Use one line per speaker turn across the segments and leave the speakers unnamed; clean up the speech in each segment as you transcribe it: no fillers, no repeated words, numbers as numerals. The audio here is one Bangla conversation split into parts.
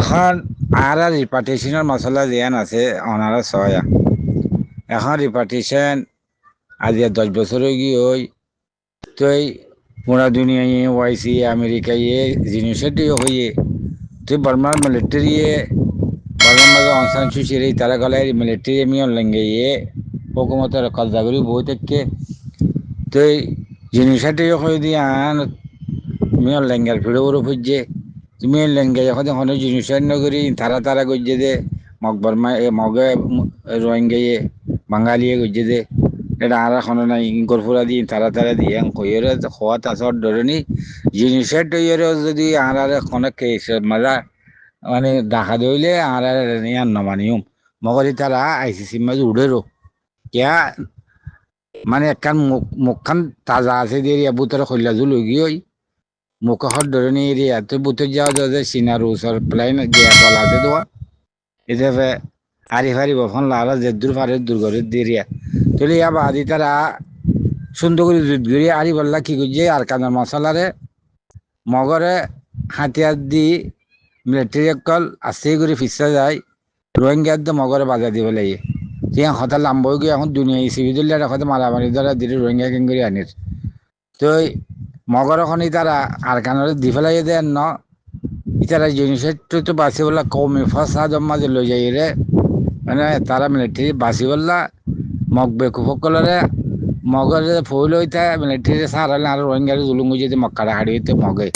এখন আর রিপার্টিশনের মশলা জিয়ান আছে অনারা ছয়া এখন রিপার্টিশন আজ 10 বছর হয়ে গিয়ে ওই তো এই পুরা দুনিয়ায় ওয়াইসি আমেরিকা জিনিসের দিয়ে হইয়ে তুই বর্মার মিলিটারি বর্মার মাঝে অনসান সুশির তারা গলায় মিলিটারি মিয়ন লেঙ্গে হুকুমতের কলজাগুড়ি বই থেকে তুই জিনিসের দিয়ে হয়ে দিয়ে আন মিয়ন লেঙ্গার ফিরে ওর খুঁজছে তুমি লেঙ্গে এখন এখন জিনিসের নগরী তারা তারা গজ্জে দে মগ বর্মা মগে রোহিঙ্গা বাঙালিয়ে গজ্জে দে এটা আর এখনো নাই ইঙ্কর ফুরা দিয়ে তারা তারা দিয়ে কইরে খোয়া তাসর ধরনি জিনিসের তৈরে যদি আর কোনো কেস মজা মানে দেখা দইলে আর ইয়ান নমানিউম মগরি তারা আইসিসি মাঝে উড়েরো কিয়া মানে একখান মুখখান তাজা আছে দিয়ে বুতরে খৈলা জুল গিয়ে মুখ হর ধরনি এরিয়া তুই বুতর যাওয়া যায় সিনার ওসর প্লাইন গিয়া বলা আছে দোয়া এতে আরি ফারি বফন লালা যে দূর ফারে দূর করে দিরিয়া তুলি ইয়া বাদি তারা সুন্দর করে দুধ গড়ি আরি বললা কি করছে আর কানের মশলারে মগরে হাতিয়ার দি মিলিটারি কল আস্তে করে ফিসা যায় রোহিঙ্গার দিয়ে মগরে বাজা দিব লাগে তুই হঠাৎ লাম্ব গিয়ে এখন দুনিয়া সিভিদুল্লাহ হয়তো মারামারি দ্বারা দিলে রোহিঙ্গা কেঙ্গুরি আনির তো মগর খনি তারা আর কানরে দি ফেলাই দেন ন ইতারা জিনিসের তো বাঁচি বললা কমে ফসা জমা যে লই যাই রে মানে তারা মিলিটারি বাঁচি বললা মগ বেকুফকলরে মগরে ফুল হইতে মিলিটারি সারালে আর রোহিঙ্গার জুলুঙ্গু যদি মক্কাটা হাড়ি হইতে মগে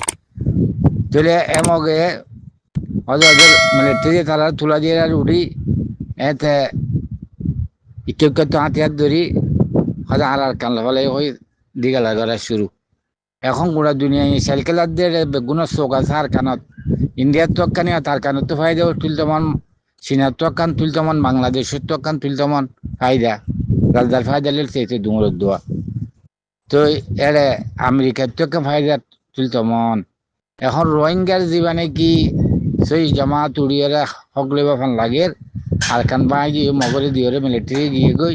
তাহলে এ মগে ওদের মিলিটারি তারা তুলা দিয়ে আর উঠি এতে কেউ কেউ তো হাতিয়ার ধরি হয়তো আর কানলে ফলে ওই দিগালা করা শুরু এখন গোড়া দুনিয়ায় সাইকেলার দিয়ে বেগুনের চোখ আছে আর কানত ইন্ডিয়ার তো কানি তার কানত তো ফায়দা তুলতেমন চীনার তো কান তুলতেমন বাংলাদেশের তো কান তুলতেমন ফায়দা রাজদার ফায়দা লেলছে ডুঙর দোয়া তো এরে আমেরিকার তো ফায়দা তুলতেমন এখন রোহিঙ্গার জীবনে কি সেই জমা তুড়িয়ে হকলে বাফান লাগে আর কান বাই গিয়ে মগরে দিয়ে মিলিটারি গিয়ে গই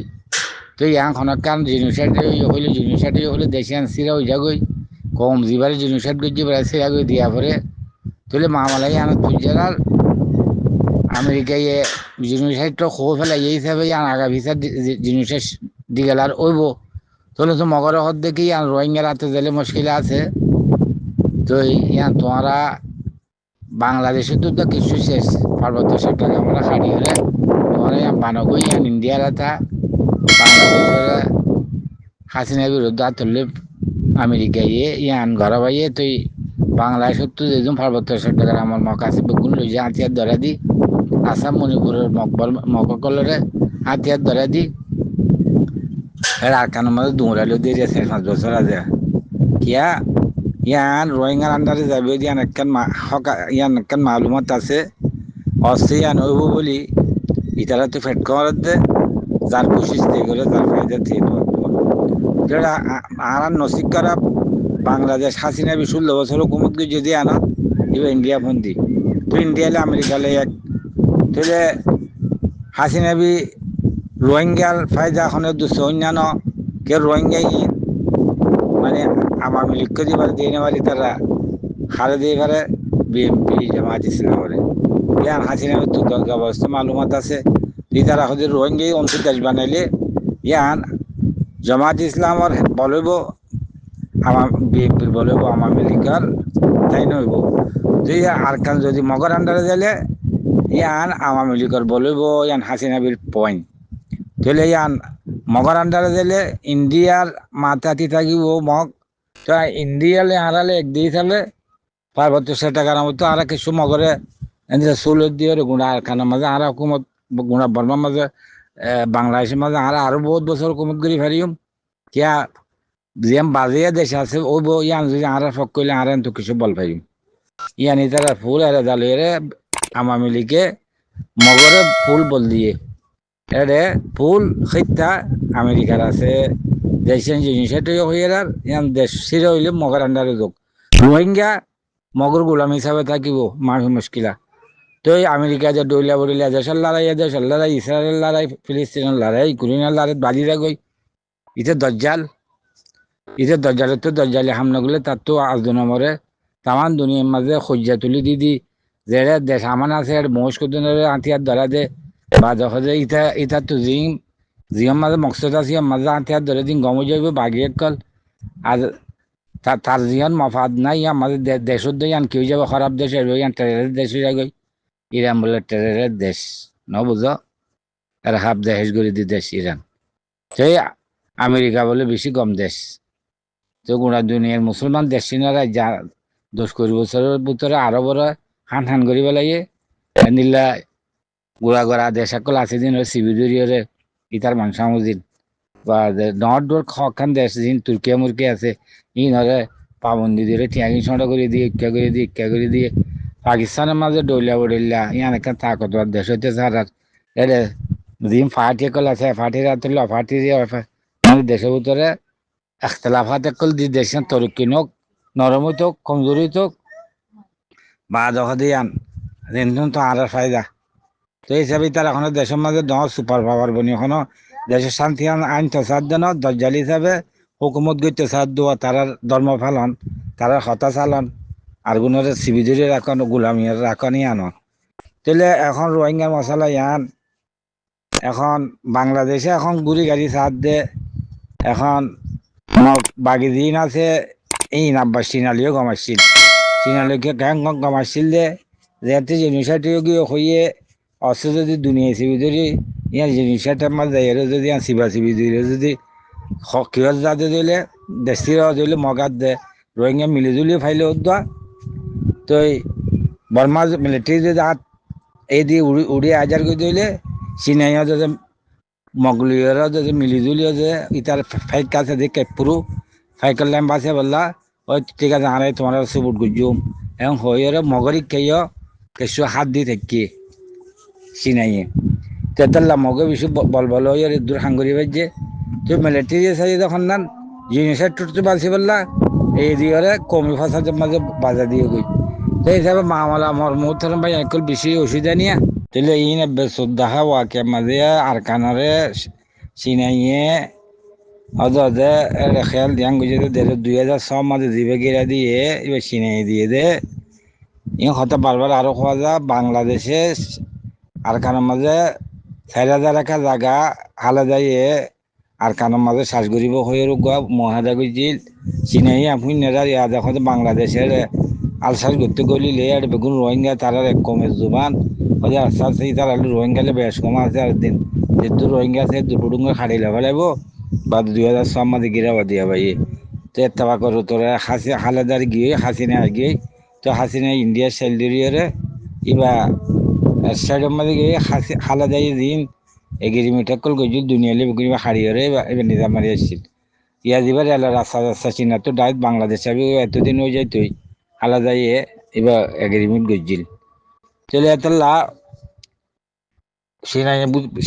তো ইয়াং খনক কান জিনিসটি হইলে দেশে আনছিরা হয়ে যাগই কম জিবারে জিনিসের গজ্জি বেড়াইছে আগে দিয়া পরে তুলে মামালাই আনত পুজার আমেরিকায় জিনিসের তো খো ফেলাই এই হিসাবে আগা ভিসার জিনিসের দিগেলার ওইব তাহলে তো মগর হদ দেখি রোহিঙ্গার হাতে গেলে মুশকিল আছে তো ইয়ান তোমারা বাংলাদেশে তো কিছু শেষ পার্বত্য সেক্টরে আমরা হারি হলে তোমার বানগই ইন্ডিয়ার হাতা বাংলাদেশের হাসিনা বিরুদ্ধে তুললে আমেরিকা ইয়ান ঘর বাইয়ে তুই বাংলায় সত্যি যেজন পার্বত্য সেক্টরে আমার মক আছে বেগুন লই যে হাতিয়ার ধরা দি আসাম মণিপুরের মকলরে হাতিয়ার ধরা দি এর আর কানের মধ্যে দুমরালো দিয়ে 4-5 বছর আছে কিয়া ইয়ান রোহিঙ্গার আন্ডারে যাবে ইয়ান একখান মালুমত আছে অস্তে ইয়ান হইব বলি ইতারা তো ফেট করার দে যার কোশিশ দিয়ে করে যার ফায়দা দিয়ে যেটা আর নসিব করা বাংলাদেশ হাসিনা 16 বছর হুকুমত যদি আনা এবার ইন্ডিয়া বন্দি তো ইন্ডিয়ালে আমেরিকালে এক তাহলে হাসিনাবি রোহিঙ্গার ফায়দা এখন দুশো অন্যান্য কে রোহিঙ্গাই মানে আওয়ামী লীগকে দিবার দিয়ে নেওয়ারি তারা হারে দিয়ে পারে বিএনপি জামায়াত ইসলামরে ইয়ান হাসিনাবির তো অবস্থা মালুমাত আছে যে তারা হচ্ছে রোহিঙ্গাই অন্তর্দেশ বানাইলে ইয়ান জামায়াত ইসলামর বলব আমার বিএনপির বলব আওয়ামী লীগের তাই নইব যে আর কান যদি মগর আন্ডারে দিলে ইয়ান আওয়ামী লীগের বলব ইয়ান হাসিনাবির পয়েন্ট তাহলে ইয়ান মগর আন্ডারে দিলে ইন্ডিয়ার মাথাতি থাকিব মগ তো ইন্ডিয়ালে হারালে একদিকে থাকলে পার্বত্য সেটাকার মতো আর কিছু মগরে চুলের দিয়ে গুণা খানের মাঝে আর হুকুমত গুণা বর্মার মাঝে বাংলাদেশের মাঝে আরো বহুত বছর হুকুমত করি ফারিম কিয়া যেম বাজিয়ে দেশ আছে ওই ইয়ান যদি আর ফক করলে আর তো কিছু বল পাইম ইয়ানি তারা ফুল এরে জালিয়ে আওয়ামী লীগে মগরে ফুল বল দিয়ে এরে ফুল খেতা আমেরিকার আছে দেশের জিনিসটা হয়ে ইয়ান দেশ সিরে হইলে মগর আন্ডারে যোগ রোহিঙ্গা মগর গোলাম হিসাবে থাকিব মানুষ মুশকিলা তো আমেরিকা যে ডইলা বলিলা দেশের লড়াই ইসরায়েলের লড়াই ফিলিস্তিনের লড়াই ইউক্রেনের লড়াই বাজিরা গই দজ্জালের তো দজ্জালে হামলা করলে তার তো আজ নম্বরে তামান দুনিয়ার মাঝে খজ্জা তুলি দিদি যেটা দেশ আমার আছে মহিষ কুদিনের আঁতিয়ার ধরা দে বা যখন যে ইটা ইটা তো জিয়ম মাঝে মকসদ আছে মাঝে আঁতিয়ার ধরে দিন গম যাইব বাগিয়ে কল আর তার জিয়ন মফাদ নাই আমাদের দেশের দিয়ে আন কেউ যাবে খারাপ দেশে ইয়ান টেরের দেশ হয়ে যাবে ইরান বলে টেরের দেশ ন বুঝো আর হাফ দেশ গড়ি দি দেশ ইরান সেই আমেরিকা বলে বেশি কম দেশ তো গোড়া দুনিয়ার মুসলমান দেশ চিনারা যা 10-20 বছরের ভিতরে আরো বড় হান হান করি পেলাইয়ে নিলা গোড়া গোড়া দেশ সকল আছে দিন সিবিদুরিয়রে ইতার মাংসামুদিন বা নট ডোর খান দেশ দিন তুর্কিয়া মুরকি আছে ই নরে পাবন্দি দিয়ে টিয়াগি ছড়া করে দিয়ে ইক্কা করে দিয়ে পাকিস্তানের মাঝে ডইলা বডইলা ইয়ান একটা তাকতবার দেশ হইতে স্যার আর এটা দিন ফাটি কল আছে ফাটি রাত ফাটি দিয়ে দেশের ভিতরে اختلافات کل دی دیشن ترکی نوک نرمی توک کمزوری توک بعد দিয়ান রেঞ্জন তো আর ফায়দা তো এই হিসাবে তার এখনো দেশের মাঝে দশ সুপার পাওয়ার বনি এখনো দেশের শান্তি আইন তো সাথ দেন দজ্জাল হিসাবে হুকুমত গইতে সাথ দেওয়া তারার ধর্ম ফালন তারার হতা চালন আর গুণের সিবিজুরি রাখন গুলামিয়ার রাখনই আনো তাহলে এখন রোহিঙ্গার মশলা ইয়ান এখন বাংলাদেশে এখন গুড়ি গাড়ি সাথ দে এখন বাকি দিন আছে এই নাব্বা সিনালিও গমাইছিল সিনালিকে গ্যাং গমাইছিল দে যেতে জিনিসটিও গিয়ে হইয়ে অস্ত্র যদি দুনিয়া চিবি ধরি ইয়ার জিনিসটার মাঝে যাই যদি চিবা চিবি ধরে যদি কিহর যাতে দিলে দেশির দিলে মগাত দে রোহিঙ্গা মিলিজুলি ফাইলে উদ্দা তো বর্মা মিলিটারি যদি হাত এই দিয়ে উড়িয়ে আজার করে দিলে সিনাইয়া যদি মগলিয়রা যদি মিলিজুলিও যে ইতার ফাইক কাছে দেখে পুরো ফাইকের ল্যাম্প আছে বললা ওই ঠিক আছে আরে তোমার সুবুট গুজুম এবং হইরে মগরিক খেয়ে কিছু হাত দিয়ে থাকি সিনাইয়ে তেতাল্লা মগে বেশি বল হইরে দূর হাঙ্গরি বাজছে তুই মিলিটারি সাইজ যখন নান জিনিসের টুটতে পারছি বললা এই দিয়ে কমি ফাঁসার মাঝে বাজা দিয়ে গই সেই হিসাবে মামলা আমার মুহূর্তের ভাই একল বেশি অসুবিধা নিয়ে তাহলে এই বেসুদ্দাহা ওয়াকে মাঝে আর কানরে সিনাইয়ে অদে খেয়াল ধ্যান গুজে দেড় 2006 মাঝে দিবে গিরা দিয়ে এবার সিনাই দিয়ে দে ইন হতে বারবার আরো খোয়া যা বাংলাদেশে আর কানের মাঝে 4,000 একা জায়গা হালা যাইয়ে আর কানের মাঝে শ্বাস গরিব হয়ে রোগা মহাদা গুজিল সিনাই আপনি নেজার ইয়া দেখো বাংলাদেশের আলসার করতে গলিলে আর বেগুন রোহিঙ্গা তারার এক কমের জুবান ওই আস্তে আস্তে তার রোহিঙ্গালে বেশ কম আছে আর দিন যেহেতু রোহিঙ্গা আছে দুপুরুঙ্গা খাড়ি লাগাইব বা 2006 মাঝে গিরাবা দিয়া ভাই তো এত্তাবা করো তোরা হালাদার গিয়ে হাসিনা গিয়ে তো হাসিনা ইন্ডিয়া সেলডিরিয়ারে ইবা স্টেডিয়াম মাঝে গিয়ে হালাদাই দিন এগ্রিমেন্ট কল গজিল দুনিয়ালে বেগুন হারিয়ে এবার নিজাম মারি আসছিল ইয়া দিবার এলা রাস্তা রাস্তা চিনা তো ডাইরেক্ট বাংলাদেশ এতদিন হয়ে যায় তুই আলাদাইয়ে এবার এগ্রিমেন্ট গজিল চলে এতলা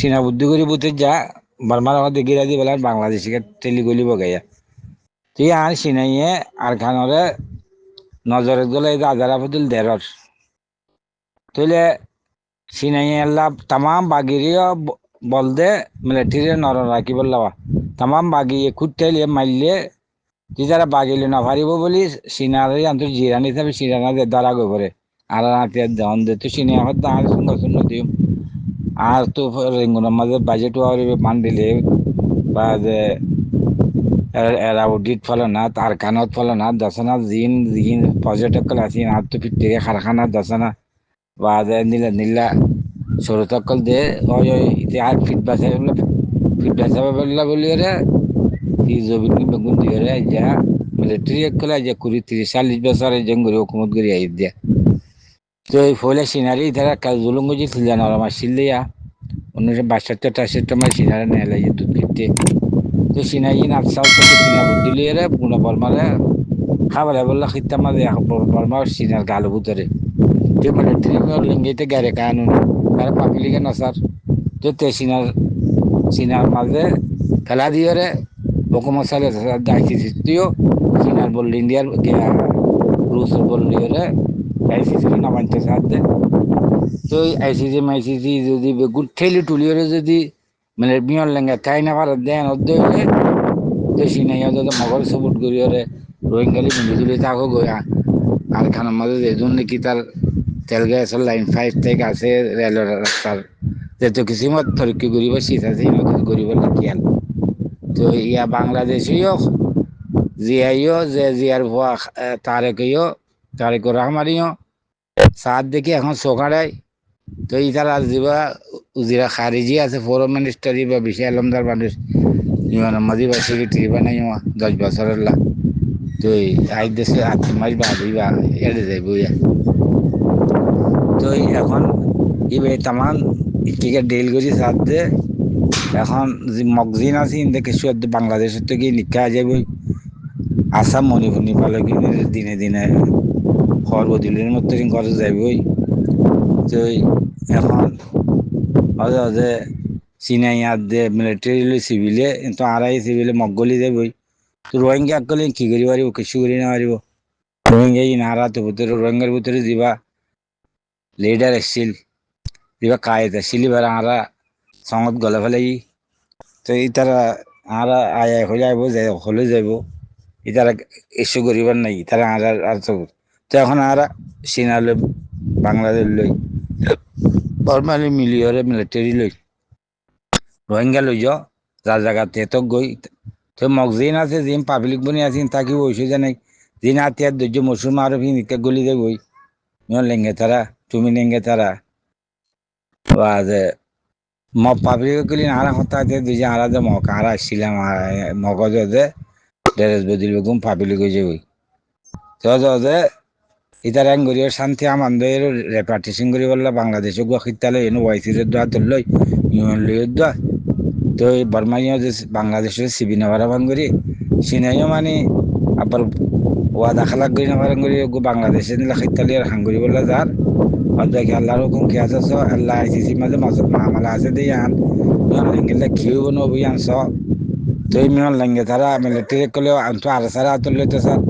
সিনা বুদ্ধি করে বুঝতে যা বারমার আমাদের গিরা দি বেলার বাংলাদেশিকে টেলি গলিব গাইয়া তুই আর সিনাইয়ে আর খানরে নজরে গলে আজারা ফুতুল দেরর তুইলে সিনাইয়ে আল্লাহ তামাম বাগিরিও বল দে মিলিটারি নর রাখি বললাবা তামাম বাগিয়ে খুঁটতে মারলে তুই যারা বাগিলে না পারিব বলি সিনারে আন্তর জিরানি হিসাবে সিনারা দ্বারা গো করে আর হাতিয়ার দেওয়ান দে তুই সিনিয়া হতো আর শূন্য দিও আর তো রেঙ্গুনের মাঝে বাজেট মান দিলে বা যে এরা উডিট ফলে না তার কানত ফলে না দশনা জিন পর্যটক আছে আর তো ফিরতে কারখানা দশনা বা যে নীলা সরুতকল দে ওই আর ফিটবাসা বললা বলি রে এই জবিন বেগুন দিয়ে রে যা মিলিটারি একলা যে 20-30-40 বছরে জঙ্গরি হুকুমত করি আই দিয়া তো এই ফলে সিনারি তারা কাজ জুলুঙ্গ যে ছিল না আমার সিল্লিয়া 1962-63 মাস সিনারে নেলা যে দুধ খেতে তো সিনাই নাচসাও থেকে সিনা বুদ্ধি লিয়ে রে পুনা বর্মারে খাবার বললা খিত্তা মাঝে বর্মা সিনার গালো ভিতরে তো মিলিটারি লিঙ্গিতে গাড়ি কানুন তার পাবলিকে নসার তো তে সিনার মাঝে খেলা দিয়ে রে হুকুমত সালে আইসিসি দিও সিনার বলল ইন্ডিয়ার রুসের বললি রে আইসিসি না মানতে সাথে তো আইসিসি যদি বেগুন ঠেলি টুলিয়ে যদি মানে বিয়ন লেঙ্গা তাই না পারে দেন অধ্যয় তো সিনাইয়া যদি মগর সবুট করিয়ে রোহিঙ্গালি মিলিজুলি তাকে গয়া আর খানের মাঝে যেজন নাকি তার তেল গ্যাসের লাইন 5 থেকে আছে রেলের রাস্তার যেহেতু কিসমত তরক্কি করিব শীত আছে ইনত করিব কিয়াল তো ইয়া বাংলাদেশিও জিয়াইও যে জিয়ার ভুয়া তারেকইও তারেকুর রহমানিও সাত দেখি এখন সকালে তো ইতারা যিবা উজিরা খারিজি আছে ফরেন মিনিস্টারি বা বিশাল আলমদার মানুষ ইমান মাদি বা সেক্রেটারি বানাই 10 বছরের লা তো আই দেশে 8 মাস বাদই বা এড়ে যাইব ইয়া তো এখন ইবে তামান ইটিকে ডেল করি সাথ দে এখন যে মগজিন আছে ইন্দে কিছু বাংলাদেশের থেকে নিকা যাবে আসাম মণিপুর নেপালে দিনে দিনে সর্বদিনের মতো করে যাবই তো এখন যে চিনাইয়াত দে মিলিটারি সিভিলে তো আড়াই সিভিলে মগগলি যাবই তো রোহিঙ্গা আকলে কি করি পারিব কিছু করি না পারিব রোহিঙ্গা ই নারা তো ভিতরে রোহিঙ্গার ভিতরে যা লিডার আসছিল যা কায়েদ আসছিল এবার আমরা সংগত গলে ফেলাই তো ইতারা আমরা আয় হলে আইব যাই হলে যাইব ইতারা ইস্যু করিবার নাই তারা আর তো এখন আমরা চীনা লই বাংলাদেশ লই নর্মালি মিলিয়রে মিলিটারি লই রোহিঙ্গা লই যাও যার জায়গাতে তো গই তো মগজিন আছে জিম পাবলিক বনি আছেন তাকে ওইসু জানাই জিন হাতিয়ার ধৈর্য মুসলমান আরো নিকা গলি দেব ওই লেঙ্গে তারা তুমি লেঙ্গে তারা যে পাবলিক গলি আরা হতা দুজন আরা যে মক আরা আসছিলাম মগজ যে ডেরেস বদিল বেগুম পাবলিক হয়ে যাবই তো যে ইতার এক গরিবের শান্তি আমাদের রেপার্টিশন করি বললে বাংলাদেশে গিতালে এনে ওয়াইসির দোয়া তুললই ইউএন লইয়ের দোয়া তো এই বর্মাইও যে বাংলাদেশের সিবি নেওয়ারা ভাঙ করি সিনাইও মানে আবার ওয়াদা খালাক করি না ভাঙ করি বাংলাদেশে নিলে খিতালি আর হাঙ্গুরি বললে যার অর্ধেক আল্লাহর হুকুম কি আছে আল্লাহ আইসিসি মাঝে মামলা আছে দিয়ে আন লেঙ্গেলে খেয়ে বনবি আনছ তো এই মিয়ন লেঙ্গে তারা মিলিটারি করলেও আনতো আর সারা তুললে তো স্যার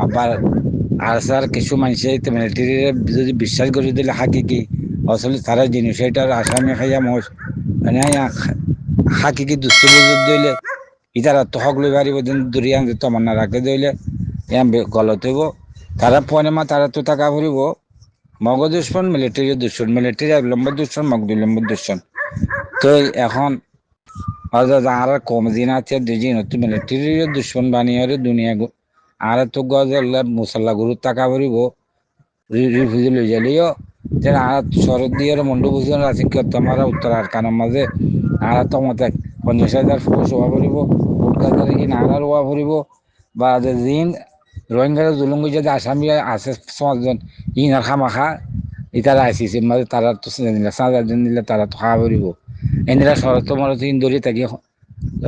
আবার আর স্যার কিছু মানুষের মিলিটারি যদি বিশ্বাস করে দিলে হাকিকি আসলে তারা জিনিস এটার আসামি খাইয়া মোষ মানে হাকিকি দুস্থ বুঝুর দিলে ইতারা তো হক লই পারিব দিন দূরিয়ান যে তমান্না রাখে দিলে ইয়াম গলত হইব তারা পনে মা তারা তো টাকা ভরিব মগ দুশ্মন মিলিটারি দুশ্মন মিলিটারি 1 নম্বর দুশ্মন মগ 2 নম্বর দুশ্মন তো এখন আর কম দিন আছে দুদিন মিলিটারি দুশ্মন বানিয়ে দুনিয়া আর তো গজ মুসল্লা গুরু টাকা ভরিব রিফিউজি লই যালিও যে আর শরৎ দিয়ে মন্ডু বুঝুন আছে কি তোমার উত্তরার কানের মাঝে আর তো মতে 50,000 ফোর্স হওয়া ভরিব কলকাতার কি নানার হওয়া ভরিব বা যে দিন রোহিঙ্গার জুলুম যদি আসামি আছে 5 জন ইনার খামাখা ইতারা আইসিসির মাঝে তারা তো সাজা দিন দিলে তারা তো খাওয়া ভরিব এনরা শরৎ মরত ইন্দরি থাকি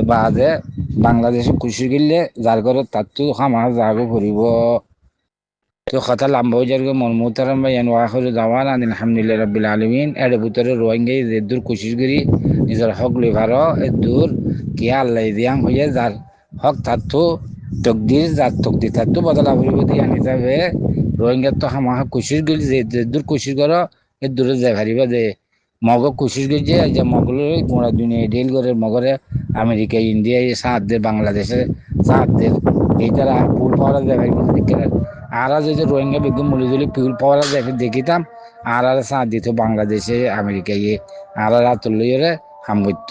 বা যে বাংলাদেশে খুশি গেলে যার ঘরে তার তো খামাখা যাবে ভরিব তো কথা লম্বা হয়ে যাবে মন মোহতারাম ভাই ওয়াখির দাওয়ান আলহামদুলিল্লাহ রাব্বিল আলামিন এর ভিতরে রোহিঙ্গা যে দূর কোশিশ করি নিজের হক লিভার এর দূর কি আল্লাহ দিয়াং হয়ে যার হক থাকতো তকদির যার তকদির থাকতো বদলা ভরিব দিয়া নিতাবে রোহিঙ্গা তো হামাহা কোশিশ করি যে দূর কোশিশ করো এর দূরে যাই পারিবা যে মগ কোশিশ করি যে মগলে গোড়া দুনিয়া ডেল করে মগরে আমেরিকা ইন্ডিয়া সাথ দে বাংলাদেশে সাথ দে এই তারা ফুল পাওয়া যায় আর যদি রোহিঙ্গা বেগম মলিজুলি পিউল পাওয়া যায় দেখিতাম আর সাথ দিত বাংলাদেশে আমেরিকায় আর তুললে হামগত্য